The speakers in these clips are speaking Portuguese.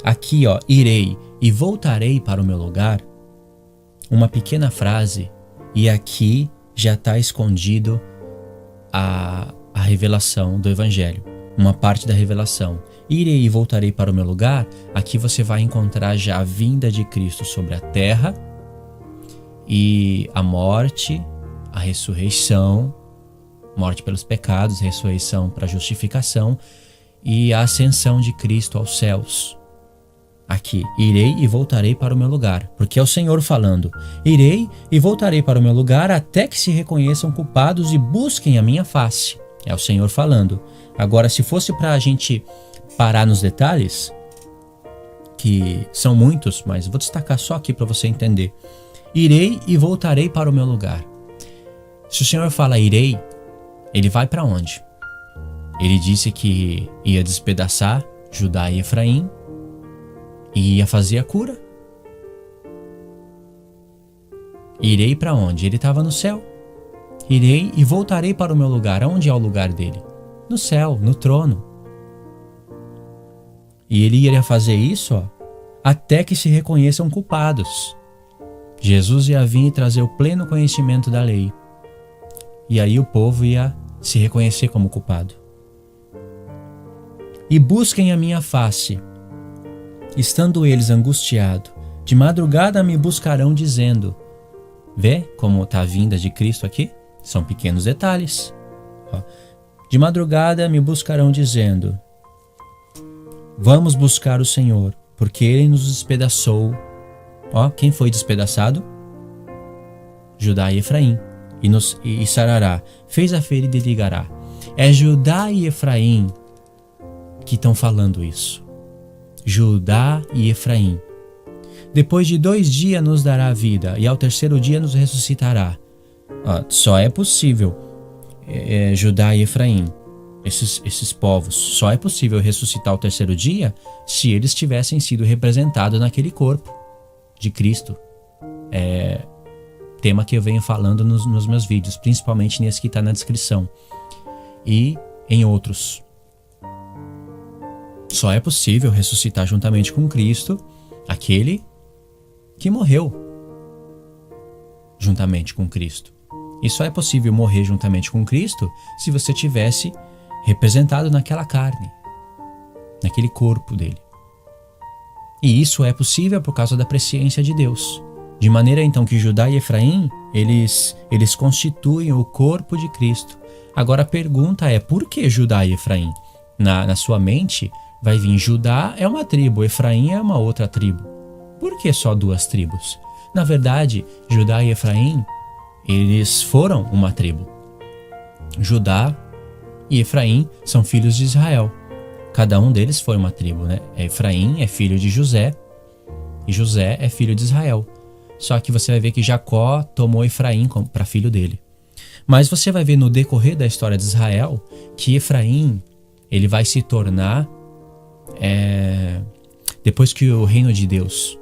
aqui, ó, irei e voltarei para o meu lugar, uma pequena frase, e aqui já está escondido a revelação do Evangelho, uma parte da revelação. Irei e voltarei para o meu lugar, aqui você vai encontrar já a vinda de Cristo sobre a terra e a morte, a ressurreição, morte pelos pecados, ressurreição para justificação e a ascensão de Cristo aos céus. Aqui, irei e voltarei para o meu lugar, porque é o Senhor falando. Irei e voltarei para o meu lugar até que se reconheçam culpados e busquem a minha face. É o Senhor falando. Agora, se fosse para a gente parar nos detalhes, que são muitos, mas vou destacar só aqui para você entender. Irei e voltarei para o meu lugar. Se o Senhor fala irei, ele vai para onde? Ele disse que ia despedaçar Judá e Efraim e ia fazer a cura. Irei para onde? Ele estava no céu. Irei e voltarei para o meu lugar. Onde é o lugar dele? No céu, no trono. E ele iria fazer isso, ó, até que se reconheçam culpados. Jesus ia vir e trazer o pleno conhecimento da lei. E aí o povo ia se reconhecer como culpado. E busquem a minha face. Estando eles angustiados, de madrugada me buscarão dizendo. Vê como está a vinda de Cristo aqui? São pequenos detalhes. De madrugada me buscarão dizendo. Vamos buscar o Senhor, porque Ele nos despedaçou. Quem foi despedaçado? Judá e Efraim. E sarará, fez a ferida e ligará. É Judá e Efraim que estão falando isso. Judá e Efraim. Depois de 2 dias nos dará a vida, e ao 3º dia nos ressuscitará. Só é possível, Judá e Efraim, esses povos, só é possível ressuscitar ao 3º dia se eles tivessem sido representados naquele corpo de Cristo. Tema que eu venho falando nos meus vídeos, principalmente nesse que está na descrição e em outros. Só é possível ressuscitar juntamente com Cristo aquele que morreu juntamente com Cristo. E só é possível morrer juntamente com Cristo se você tivesse representado naquela carne, naquele corpo dele. E isso é possível por causa da presciência de Deus. De maneira então que Judá e Efraim, eles constituem o corpo de Cristo. Agora a pergunta é, por que Judá e Efraim? Na sua mente vai vir Judá é uma tribo, Efraim é uma outra tribo. Por que só 2 tribos? Na verdade, Judá e Efraim, eles foram uma tribo. Judá e Efraim são filhos de Israel. Cada um deles foi uma tribo, né? Efraim é filho de José e José é filho de Israel. Só que você vai ver que Jacó tomou Efraim para filho dele. Mas você vai ver no decorrer da história de Israel que Efraim ele vai se tornar, depois que o reino de Deus,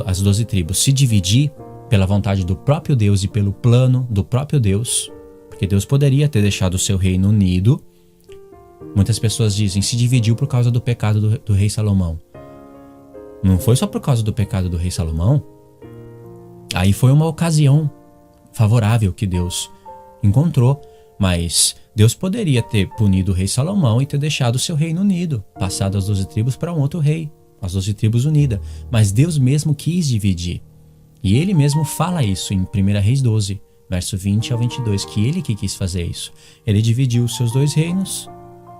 as 12 tribos, se dividir pela vontade do próprio Deus e pelo plano do próprio Deus, porque Deus poderia ter deixado o seu reino unido. Muitas pessoas dizem se dividiu por causa do pecado do rei Salomão. Não foi só por causa do pecado do rei Salomão. Aí foi uma ocasião favorável que Deus encontrou, mas Deus poderia ter punido o rei Salomão e ter deixado o seu reino unido, passado as 12 tribos para um outro rei, as 12 tribos unidas. Mas Deus mesmo quis dividir. E Ele mesmo fala isso em 1 Reis 12, verso 20 ao 22, que Ele que quis fazer isso. Ele dividiu os seus 2 reinos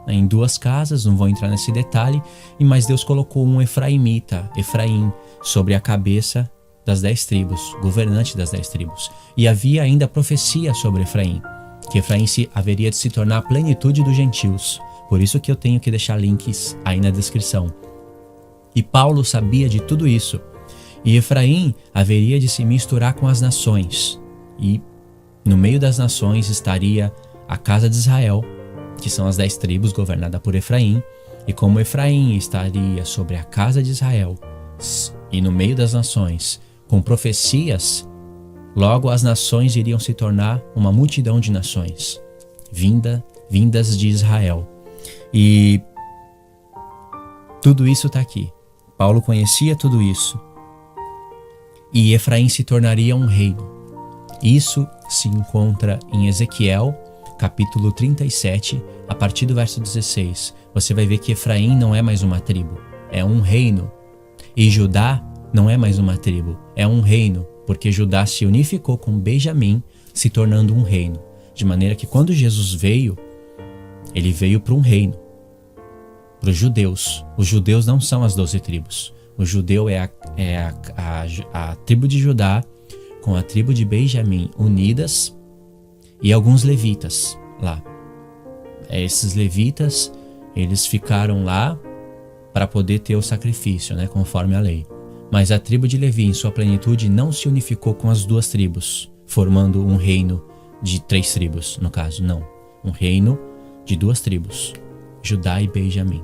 em 2 casas, não vou entrar nesse detalhe, mas Deus colocou um efraimita, Efraim, sobre a cabeça das 10 tribos, governante das 10 tribos. E havia ainda profecia sobre Efraim, que Efraim haveria de se tornar a plenitude dos gentios. Por isso que eu tenho que deixar links aí na descrição. E Paulo sabia de tudo isso. E Efraim haveria de se misturar com as nações. E no meio das nações estaria a casa de Israel, que são as 10 tribos governadas por Efraim. E como Efraim estaria sobre a casa de Israel e no meio das nações, com profecias, logo as nações iriam se tornar uma multidão de nações, vindas de Israel. E tudo isso está aqui. Paulo conhecia tudo isso. E Efraim se tornaria um reino. Isso se encontra em Ezequiel, capítulo 37, a partir do verso 16. Você vai ver que Efraim não é mais uma tribo, é um reino. E Judá não é mais uma tribo, é um reino, porque Judá se unificou com Benjamim, se tornando um reino. De maneira que quando Jesus veio, ele veio para um reino, para os judeus. Os judeus não são as 12 tribos. O judeu é a tribo de Judá com a tribo de Benjamim unidas e alguns levitas lá. Esses levitas, eles ficaram lá para poder ter o sacrifício, né, conforme a lei. Mas a tribo de Levi, em sua plenitude, não se unificou com as duas tribos, formando um reino de 3 tribos, no caso, não. Um reino de 2 tribos, Judá e Benjamim.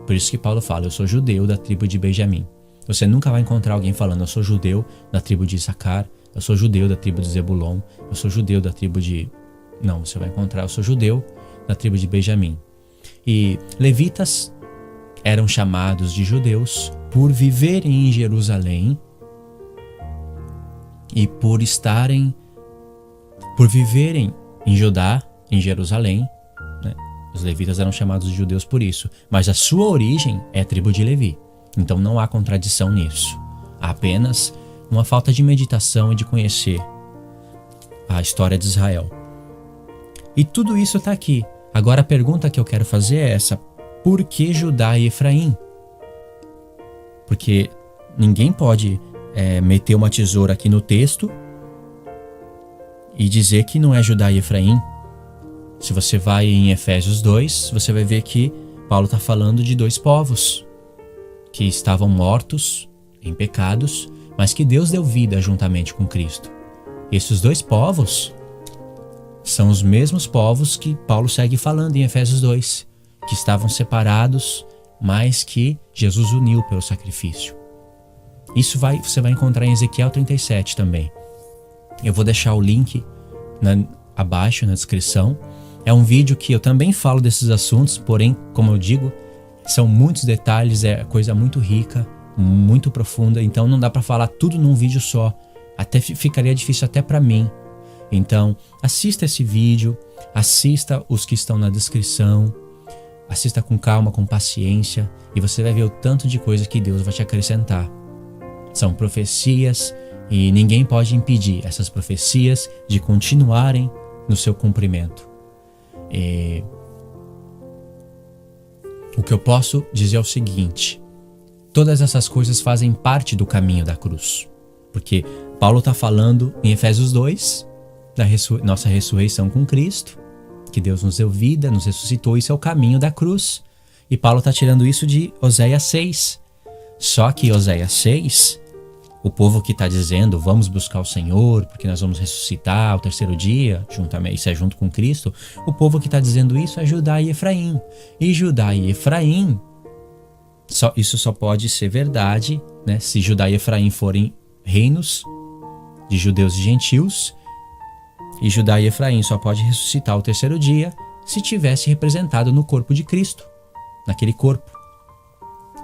Por isso que Paulo fala, eu sou judeu da tribo de Benjamim. Você nunca vai encontrar alguém falando, eu sou judeu da tribo de Issacar, eu sou judeu da tribo de Zebulon, eu sou judeu da tribo de... Não, você vai encontrar, eu sou judeu da tribo de Benjamim. E levitas eram chamados de judeus por viverem em Jerusalém e por viverem em Judá, em Jerusalém, né? Os levitas eram chamados de judeus por isso, mas a sua origem é a tribo de Levi. Então não há contradição nisso. Há apenas uma falta de meditação e de conhecer a história de Israel. E tudo isso está aqui. Agora a pergunta que eu quero fazer é essa: por que Judá e Efraim? Porque ninguém pode meter uma tesoura aqui no texto e dizer que não é Judá e Efraim. Se você vai em Efésios 2, você vai ver que Paulo está falando de 2 povos que estavam mortos em pecados, mas que Deus deu vida juntamente com Cristo. Esses 2 povos são os mesmos povos que Paulo segue falando em Efésios 2, que estavam separados, mas que Jesus uniu pelo sacrifício. Isso você vai encontrar em Ezequiel 37 também. Eu vou deixar o link abaixo na descrição. É um vídeo que eu também falo desses assuntos, porém, como eu digo, são muitos detalhes, é coisa muito rica, muito profunda, então não dá para falar tudo num vídeo só. Até ficaria difícil até para mim. Então, assista esse vídeo, assista os que estão na descrição, assista com calma, com paciência, e você vai ver o tanto de coisa que Deus vai te acrescentar. São profecias e ninguém pode impedir essas profecias de continuarem no seu cumprimento. O que eu posso dizer é o seguinte: todas essas coisas fazem parte do caminho da cruz. Porque Paulo está falando em Efésios 2 da nossa ressurreição com Cristo, que Deus nos deu vida, nos ressuscitou, isso é o caminho da cruz. E Paulo está tirando isso de Oséias 6. Só que Oséias 6, o povo que está dizendo, vamos buscar o Senhor, porque nós vamos ressuscitar ao 3º dia, isso é junto com Cristo, o povo que está dizendo isso é Judá e Efraim. E Judá e Efraim, isso só pode ser verdade, né, se Judá e Efraim forem reinos de judeus e gentios, e Judá e Efraim só pode ressuscitar ao 3º dia se tivesse representado no corpo de Cristo, naquele corpo.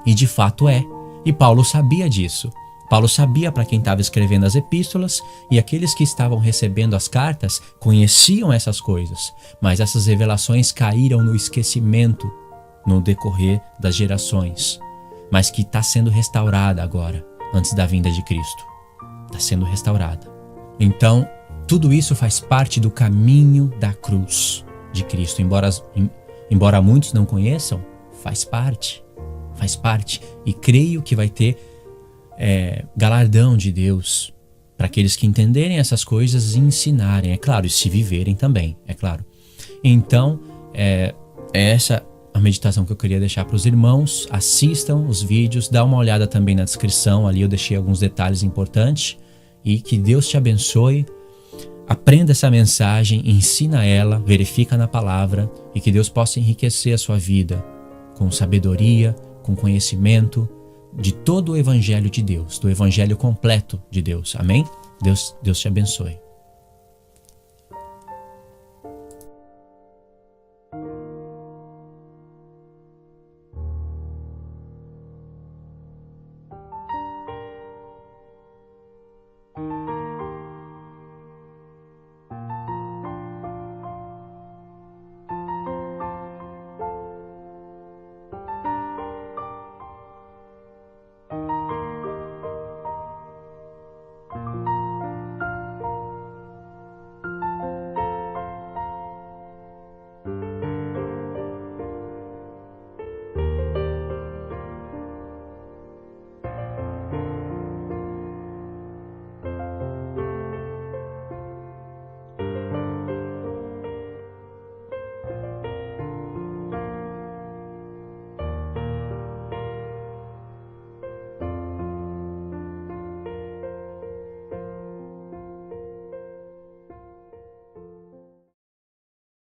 E de fato é. E Paulo sabia disso. Paulo sabia para quem estava escrevendo as epístolas, e aqueles que estavam recebendo as cartas conheciam essas coisas, mas essas revelações caíram no esquecimento no decorrer das gerações, mas que está sendo restaurada agora, antes da vinda de Cristo. Está sendo restaurada. Então, tudo isso faz parte do caminho da cruz de Cristo. Embora muitos não conheçam, faz parte. E creio que vai ter galardão de Deus para aqueles que entenderem essas coisas e ensinarem, é claro, e se viverem também, é claro. Então, é essa a meditação que eu queria deixar para os irmãos. Assistam os vídeos, dá uma olhada também na descrição, ali eu deixei alguns detalhes importantes, e que Deus te abençoe. Aprenda essa mensagem, ensina ela, verifica na palavra, e que Deus possa enriquecer a sua vida com sabedoria, com conhecimento de todo o evangelho de Deus, do evangelho completo de Deus. Amém? Deus te abençoe.